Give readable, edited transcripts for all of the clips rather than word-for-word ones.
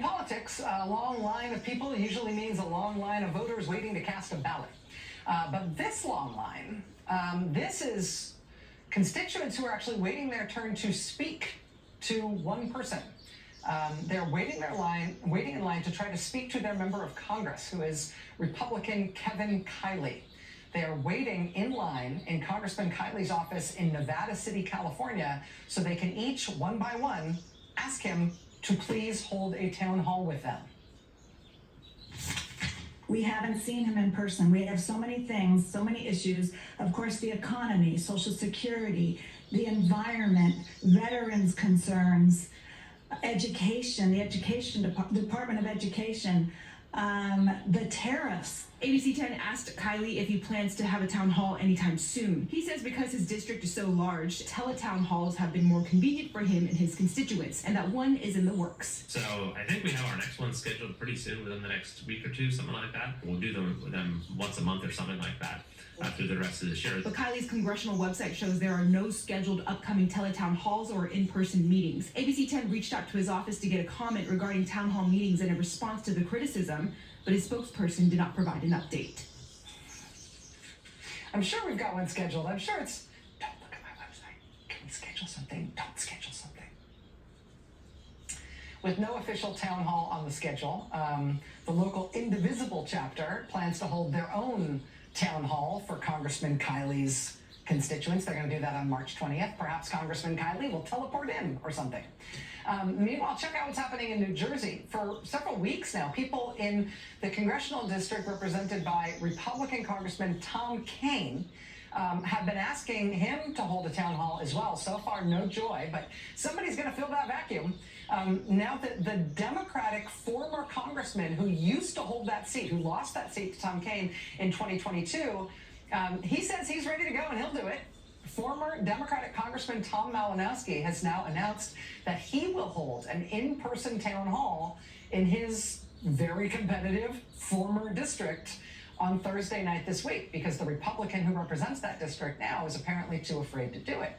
politics, a long line of people usually means a long line of voters waiting to cast a ballot. But this long line, this is constituents who are actually waiting their turn to speak to one person. They're waiting in line to try to speak to their member of Congress, who is Republican Kevin Kiley. They are waiting in line in Congressman Kiley's office in Nevada City, California, so they can each, one by one, ask him to please hold a town hall with them. We haven't seen him in person. We have so many things, so many issues. Of course, the economy, Social Security, the environment, veterans concerns, education, the Department of Education, the tariffs. ABC 10 asked Kiley if he plans to have a town hall anytime soon. He says because his district is so large, teletown halls have been more convenient for him and his constituents, and that one is in the works. So I think we have our next one scheduled pretty soon, within the next week or two, something like that. We'll do them with them once a month or something like that through the rest of this year. But Kiley's congressional website shows there are no scheduled upcoming teletown halls or in-person meetings. ABC 10 reached out to his office to get a comment regarding town hall meetings and a response to the criticism, but his spokesperson did not provide an update. I'm sure we've got one scheduled. I'm sure it's, don't look at my website. Can we schedule something? Don't schedule something. With no official town hall on the schedule, the local Indivisible chapter plans to hold their own town hall for Congressman Kiley's constituents. They're going to do that on March 20th. Perhaps Congressman Kiley will teleport in or something. Meanwhile, check out what's happening in New Jersey. For several weeks now, people in the congressional district represented by Republican Congressman Tom Kean have been asking him to hold a town hall as well. So far, no joy, but somebody's going to fill that vacuum. Now that the Democratic former congressman who used to hold that seat, who lost that seat to Tom Kean in 2022, he says he's ready to go and he'll do it. Former Democratic Congressman Tom Malinowski has now announced that he will hold an in-person town hall in his very competitive former district on Thursday night this week, because the Republican who represents that district now is apparently too afraid to do it.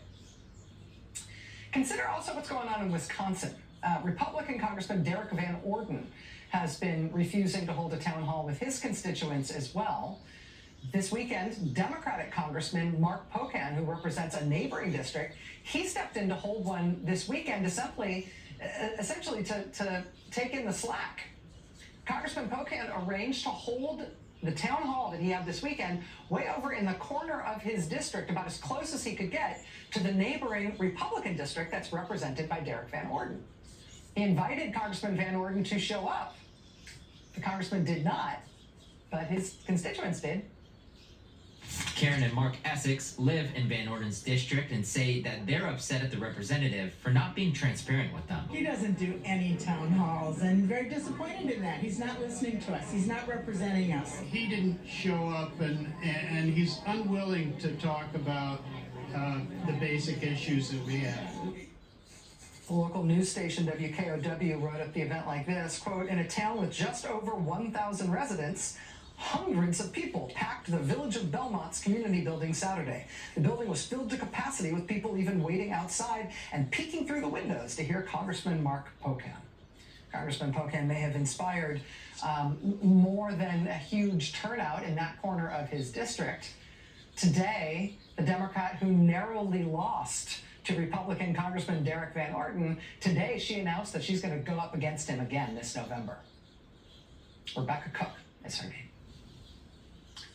Consider also what's going on in Wisconsin. Republican Congressman Derek Van Orden has been refusing to hold a town hall with his constituents as well. This weekend, Democratic Congressman Mark Pocan, who represents a neighboring district, he stepped in to hold one this weekend, essentially to take in the slack. Congressman Pocan arranged to hold the town hall that he had this weekend way over in the corner of his district, about as close as he could get to the neighboring Republican district that's represented by Derek Van Orden. He invited Congressman Van Orden to show up. The congressman did not, but his constituents did. Karen and Mark Essex live in Van Orden's district and say that they're upset at the representative for not being transparent with them. He doesn't do any town halls, and very disappointed in that. He's not listening to us. He's not representing us. He didn't show up, and he's unwilling to talk about the basic issues that we have. The local news station WKOW wrote at the event like this, quote, "In a town with just over 1,000 residents, hundreds of people packed the Village of Belmont's community building Saturday. The building was filled to capacity, with people even waiting outside and peeking through the windows to hear Congressman Mark Pocan." Congressman Pocan may have inspired more than a huge turnout in that corner of his district. Today, the Democrat who narrowly lost to Republican Congressman Derek Van Orden, today she announced that she's going to go up against him again this November. Rebecca Cook is her name.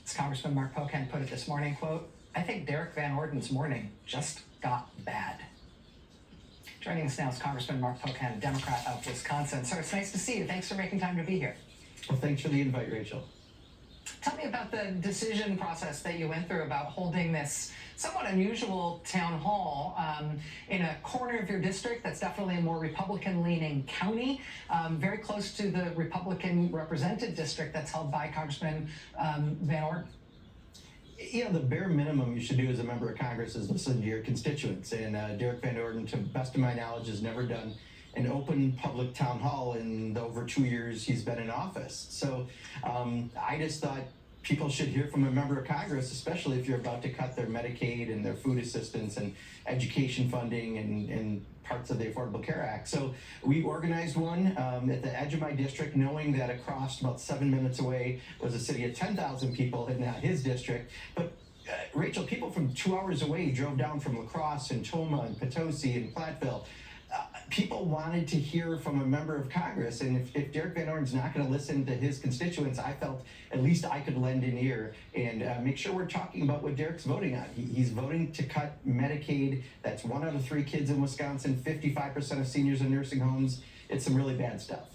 As Congressman Mark Pocan put it this morning, quote, "I think Derek Van Orden's morning just got bad." Joining us now is Congressman Mark Pocan, a Democrat of Wisconsin. Sir, it's nice to see you. Thanks for making time to be here. Well, thanks for the invite, Rachel. Tell me about the decision process that you went through about holding this somewhat unusual town hall in a corner of your district that's definitely a more Republican-leaning county, very close to the Republican represented district that's held by Congressman Van Orden. You know, the bare minimum you should do as a member of Congress is listen to your constituents. And Derek Van Orden, to the best of my knowledge, has never done an open public town hall in the over 2 years he's been in office. So I just thought people should hear from a member of Congress, especially if you're about to cut their Medicaid and their food assistance and education funding and parts of the Affordable Care Act. So we organized one at the edge of my district, knowing that across about 7 minutes away was a city of 10,000 people in not his district. But Rachel, people from 2 hours away drove down from La Crosse and Toma and Potosi and Platteville. People wanted to hear from a member of Congress, and if Derek Van Orden's not going to listen to his constituents, I felt at least I could lend an ear and make sure we're talking about what Derek's voting on. He's voting to cut Medicaid. That's 1 out of 3 kids in Wisconsin, 55% of seniors in nursing homes. It's some really bad stuff.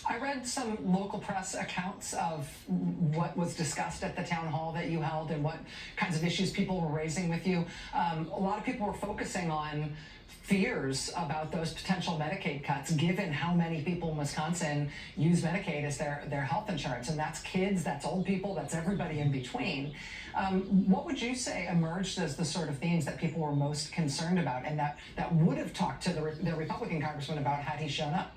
I read some local press accounts of what was discussed at the town hall that you held and what kinds of issues people were raising with you. A lot of people were focusing on fears about those potential Medicaid cuts, given how many people in Wisconsin use Medicaid as their health insurance. And that's kids, that's old people, that's everybody in between. What would you say emerged as the sort of themes that people were most concerned about and that would have talked to the Republican congressman about had he shown up?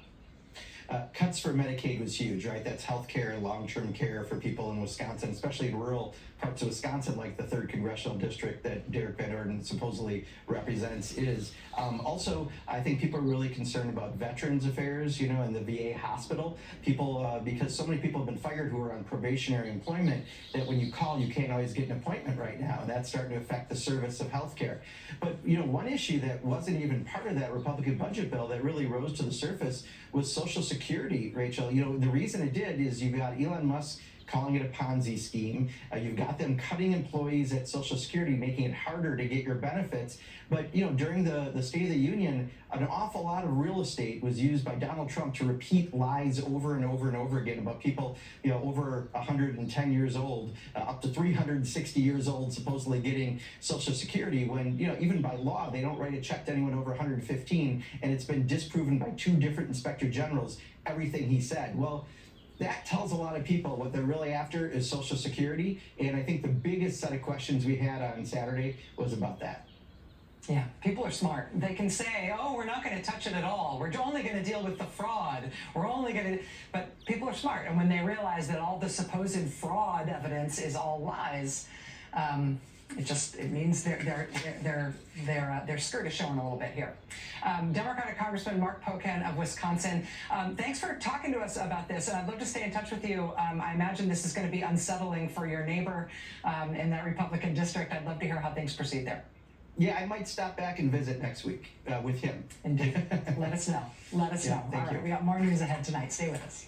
Cuts for Medicaid was huge, right? That's health care and long-term care for people in Wisconsin, especially in rural parts of Wisconsin, like the 3rd Congressional District that Derek Van Orden supposedly represents is. Also, I think people are really concerned about Veterans Affairs, and the VA hospital. People, because so many people have been fired who are on probationary employment, that when you call, you can't always get an appointment right now, and that's starting to affect the service of health care. But, one issue that wasn't even part of that Republican budget bill that really rose to the surface was Social Security, Rachel. The reason it did is you've got Elon Musk calling it a Ponzi scheme. You've got them cutting employees at Social Security, making it harder to get your benefits. But, during the State of the Union, an awful lot of real estate was used by Donald Trump to repeat lies over and over and over again about people, over 110 years old, up to 360 years old, supposedly getting Social Security when, even by law, they don't write a check to anyone over 115. And it's been disproven by 2 different inspector generals, everything he said. Well, that tells a lot of people what they're really after is Social Security. And I think the biggest set of questions we had on Saturday was about that. Yeah, people are smart. They can say, oh, we're not going to touch it at all. We're only going to deal with the fraud. We're only going to, but people are smart. And when they realize that all the supposed fraud evidence is all lies, it means their skirt is showing a little bit here. Democratic Congressman Mark Pocan of Wisconsin, thanks for talking to us about this. I'd love to stay in touch with you. I imagine this is going to be unsettling for your neighbor in that Republican district. I'd love to hear how things proceed there. Yeah, I might stop back and visit next week with him. Indeed. Let us know. Let us know. Thank All right, you. we got more news ahead tonight. Stay with us.